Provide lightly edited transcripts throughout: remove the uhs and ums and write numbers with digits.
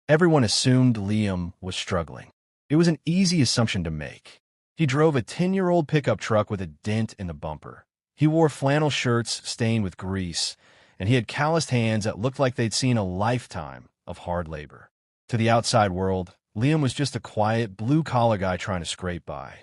Everyone assumed Liam was struggling. It was an easy assumption to make. He drove a 10-year-old pickup truck with a dent in the bumper. He wore flannel shirts stained with grease, and he had calloused hands that looked like they'd seen a lifetime of hard labor. To the outside world, Liam was just a quiet, blue-collar guy trying to scrape by.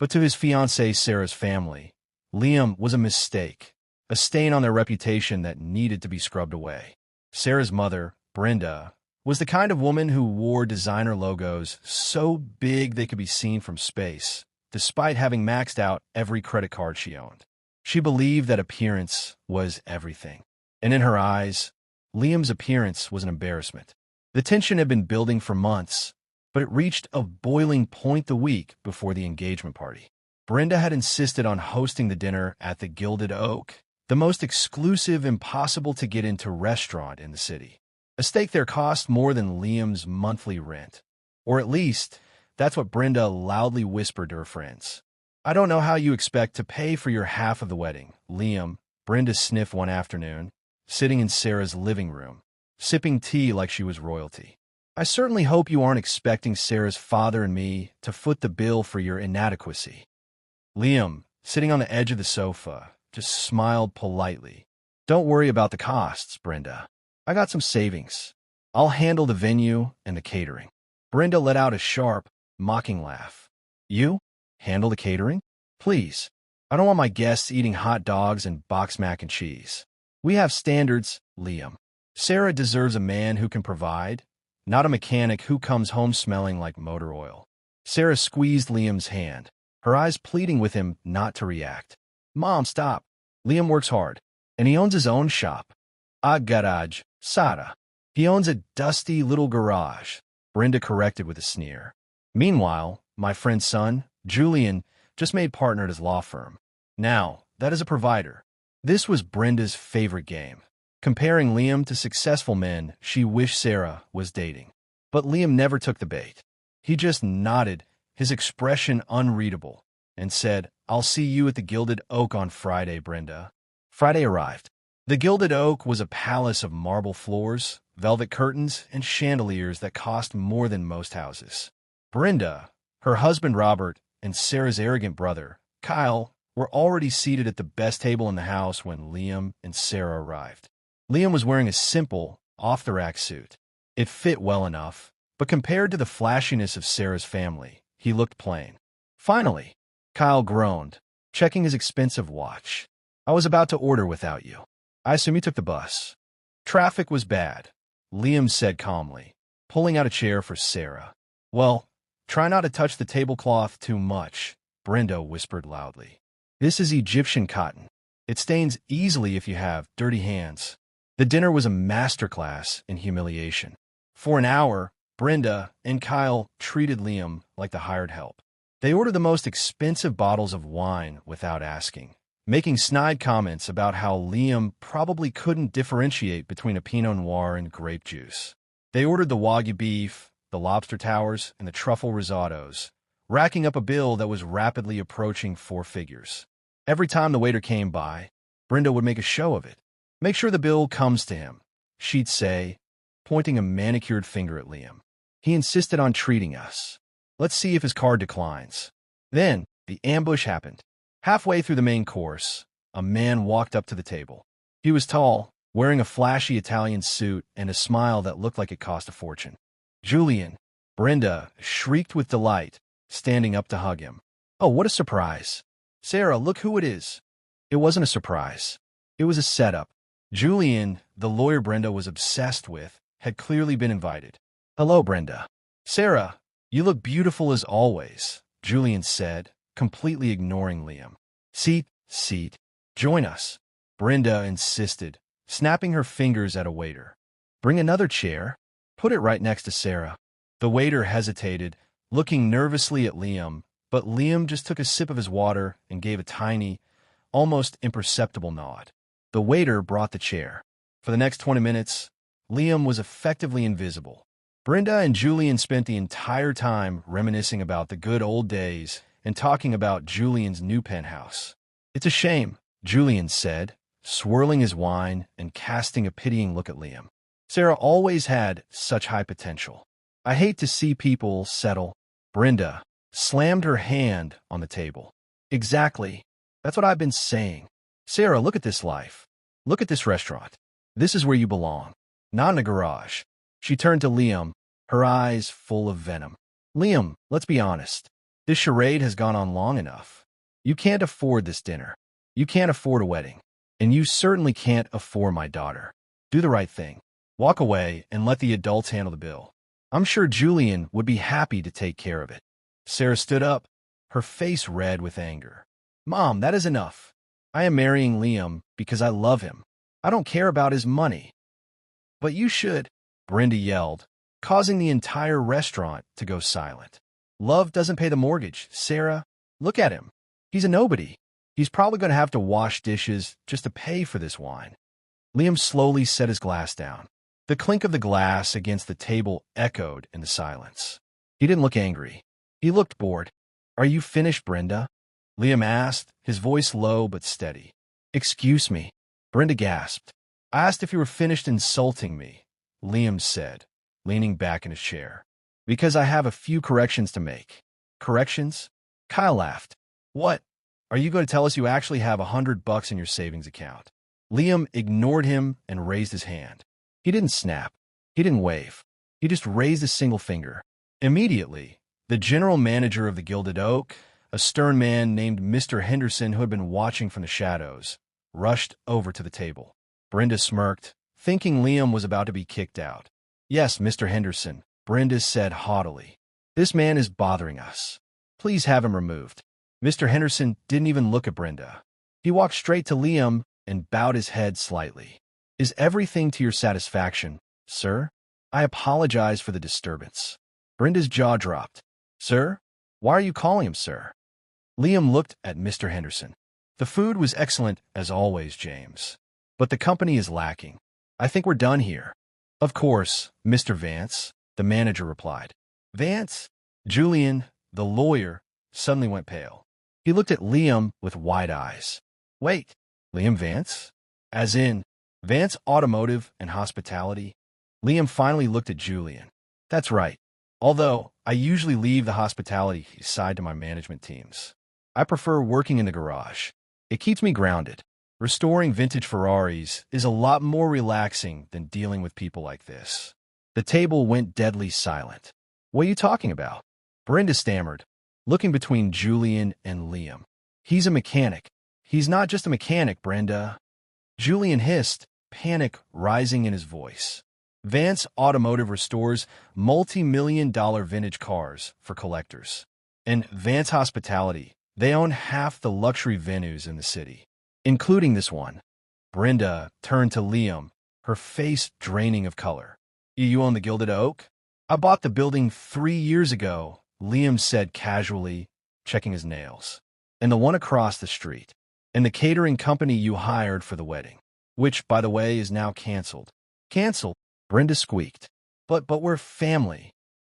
But to his fiancée Sarah's family, Liam was a mistake, a stain on their reputation that needed to be scrubbed away. Sarah's mother, Brenda, was the kind of woman who wore designer logos so big they could be seen from space, despite having maxed out every credit card she owned. She believed that appearance was everything. And in her eyes, Liam's appearance was an embarrassment. The tension had been building for months, but it reached a boiling point the week before the engagement party. Brenda had insisted on hosting the dinner at the Gilded Oak, the most exclusive, impossible-to-get-into restaurant in the city. A steak there cost more than Liam's monthly rent. Or at least, that's what Brenda loudly whispered to her friends. "I don't know how you expect to pay for your half of the wedding," Liam, Brenda sniffed one afternoon, sitting in Sarah's living room, sipping tea like she was royalty. "I certainly hope you aren't expecting Sarah's father and me to foot the bill for your inadequacy." Liam, sitting on the edge of the sofa, just smiled politely. "Don't worry about the costs, Brenda. I got some savings. I'll handle the venue and the catering." Brenda let out a sharp, mocking laugh. "You? Handle the catering? Please. I don't want my guests eating hot dogs and boxed mac and cheese. We have standards, Liam. Sarah deserves a man who can provide, not a mechanic who comes home smelling like motor oil." Sarah squeezed Liam's hand, her eyes pleading with him not to react. "Mom, stop. Liam works hard, and he owns his own shop. A garage, Sarah. He owns a dusty little garage," Brenda corrected with a sneer. "Meanwhile, my friend's son, Julian, just made partner at his law firm. Now, that is a provider." This was Brenda's favorite game, comparing Liam to successful men she wished Sarah was dating. But Liam never took the bait. He just nodded, his expression unreadable, and said, "I'll see you at the Gilded Oak on Friday, Brenda." Friday arrived. The Gilded Oak was a palace of marble floors, velvet curtains, and chandeliers that cost more than most houses. Brenda, her husband Robert, and Sarah's arrogant brother, Kyle, were already seated at the best table in the house when Liam and Sarah arrived. Liam was wearing a simple, off-the-rack suit. It fit well enough, but compared to the flashiness of Sarah's family, he looked plain. "Finally," Kyle groaned, checking his expensive watch. "I was about to order without you. I assume you took the bus." "Traffic was bad," Liam said calmly, pulling out a chair for Sarah. "Well, try not to touch the tablecloth too much," Brenda whispered loudly. "This is Egyptian cotton. It stains easily if you have dirty hands." The dinner was a masterclass in humiliation. For an hour, Brenda and Kyle treated Liam like the hired help. They ordered the most expensive bottles of wine without asking, making snide comments about how Liam probably couldn't differentiate between a Pinot Noir and grape juice. They ordered the Wagyu beef, the lobster towers, and the truffle risottos, racking up a bill that was rapidly approaching 4 figures. Every time the waiter came by, Brenda would make a show of it. "Make sure the bill comes to him," she'd say, pointing a manicured finger at Liam. "He insisted on treating us. Let's see if his card declines." Then, the ambush happened. Halfway through the main course, a man walked up to the table. He was tall, wearing a flashy Italian suit and a smile that looked like it cost a fortune. "Julian," Brenda shrieked with delight, standing up to hug him. "Oh, what a surprise. Sarah, look who it is." It wasn't a surprise. It was a setup. Julian, the lawyer Brenda was obsessed with, had clearly been invited. "Hello, Brenda." "Sarah, you look beautiful as always," Julian said, completely ignoring Liam. Seat. Join us," Brenda insisted, snapping her fingers at a waiter. "Bring another chair. Put it right next to Sarah." The waiter hesitated, looking nervously at Liam, but Liam just took a sip of his water and gave a tiny, almost imperceptible nod. The waiter brought the chair. For the next 20 minutes, Liam was effectively invisible. Brenda and Julian spent the entire time reminiscing about the good old days and talking about Julian's new penthouse. "It's a shame," Julian said, swirling his wine and casting a pitying look at Liam. "Sarah always had such high potential." I hate to see people settle. Brenda slammed her hand on the table. Exactly. That's what I've been saying. Sarah, look at this life. Look at this restaurant. This is where you belong. Not in a garage. She turned to Liam, her eyes full of venom. Liam, let's be honest. This charade has gone on long enough. You can't afford this dinner. You can't afford a wedding. And you certainly can't afford my daughter. Do the right thing. Walk away and let the adults handle the bill. I'm sure Julian would be happy to take care of it. Sarah stood up, her face red with anger. Mom, that is enough. I am marrying Liam because I love him. I don't care about his money. But you should, Brenda yelled, causing the entire restaurant to go silent. Love doesn't pay the mortgage, Sarah. Look at him. He's a nobody. He's probably going to have to wash dishes just to pay for this wine. Liam slowly set his glass down. The clink of the glass against the table echoed in the silence. He didn't look angry. He looked bored. Are you finished, Brenda? Liam asked, his voice low but steady. Excuse me. Brenda gasped. I asked if you were finished insulting me, Liam said, leaning back in his chair. Because I have a few corrections to make. Corrections? Kyle laughed. What? Are you going to tell us you actually have $100 in your savings account? Liam ignored him and raised his hand. He didn't snap. He didn't wave. He just raised a single finger. Immediately, the general manager of the Gilded Oak, a stern man named Mr. Henderson who had been watching from the shadows, rushed over to the table. Brenda smirked, thinking Liam was about to be kicked out. Yes, Mr. Henderson, Brenda said haughtily. This man is bothering us. Please have him removed. Mr. Henderson didn't even look at Brenda. He walked straight to Liam and bowed his head slightly. Is everything to your satisfaction, sir? I apologize for the disturbance. Brenda's jaw dropped. Sir? Why are you calling him sir? Liam looked at Mr. Henderson. The food was excellent as always, James. But the company is lacking. I think we're done here. Of course, Mr. Vance, the manager replied. Vance? Julian, the lawyer, suddenly went pale. He looked at Liam with wide eyes. Wait, Liam Vance? As in, Vance Automotive and Hospitality? Liam finally looked at Julian. That's right. Although, I usually leave the hospitality side to my management teams. I prefer working in the garage. It keeps me grounded. Restoring vintage Ferraris is a lot more relaxing than dealing with people like this. The table went deadly silent. What are you talking about? Brenda stammered, looking between Julian and Liam. He's a mechanic. He's not just a mechanic, Brenda. Julian hissed, panic rising in his voice. Vance Automotive restores multi-million-dollar vintage cars for collectors. And Vance Hospitality, they own half the luxury venues in the city, including this one. Brenda turned to Liam, her face draining of color. You own the Gilded Oak? I bought the building 3 years ago, Liam said casually, checking his nails. And the one across the street. And the catering company you hired for the wedding, which, by the way, is now canceled. Canceled? Brenda squeaked. But we're family.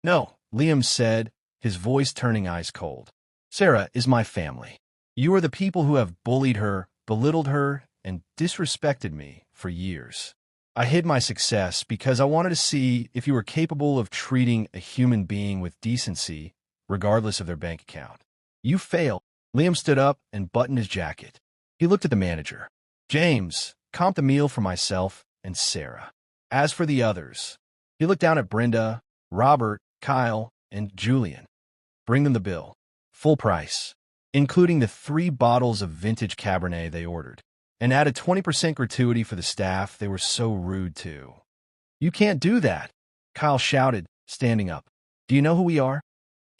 No, Liam said, his voice turning ice cold. Sarah is my family. You are the people who have bullied her, belittled her, and disrespected me for years. I hid my success because I wanted to see if you were capable of treating a human being with decency, regardless of their bank account. You failed. Liam stood up and buttoned his jacket. He looked at the manager. James, comp the meal for myself and Sarah. As for the others, he looked down at Brenda, Robert, Kyle, and Julian. Bring them the bill. Full price, including the 3 bottles of vintage Cabernet they ordered. And add a 20% gratuity for the staff they were so rude to. You can't do that, Kyle shouted, standing up. Do you know who we are?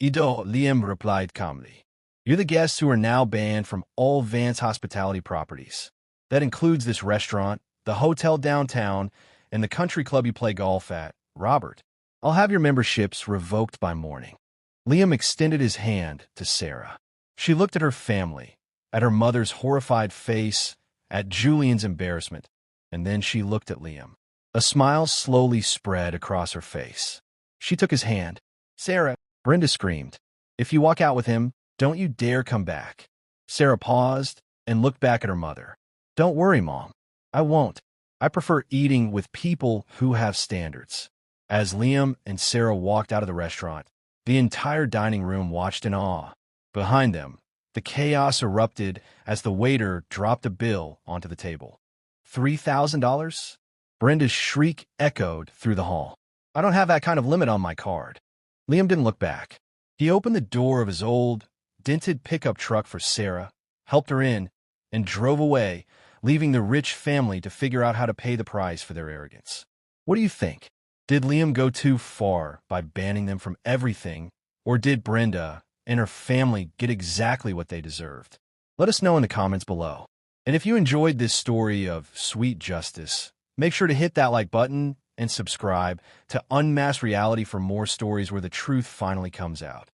Ido, Liam replied calmly. You're the guests who are now banned from all Vance Hospitality properties. That includes this restaurant, the hotel downtown, and the country club you play golf at, Robert. I'll have your memberships revoked by morning. Liam extended his hand to Sarah. She looked at her family, at her mother's horrified face, at Julian's embarrassment, and then she looked at Liam. A smile slowly spread across her face. She took his hand. Sarah, Brenda screamed. If you walk out with him, don't you dare come back. Sarah paused and looked back at her mother. Don't worry, Mom. I won't. I prefer eating with people who have standards. As Liam and Sarah walked out of the restaurant, the entire dining room watched in awe. Behind them, the chaos erupted as the waiter dropped a bill onto the table. $3,000? Brenda's shriek echoed through the hall. I don't have that kind of limit on my card. Liam didn't look back. He opened the door of his old, dented pickup truck for Sarah, helped her in, and drove away, leaving the rich family to figure out how to pay the price for their arrogance. What do you think? Did Liam go too far by banning them from everything, or did Brenda and her family get exactly what they deserved? Let us know in the comments below. And if you enjoyed this story of sweet justice, make sure to hit that like button and subscribe to Unmasked Reality for more stories where the truth finally comes out.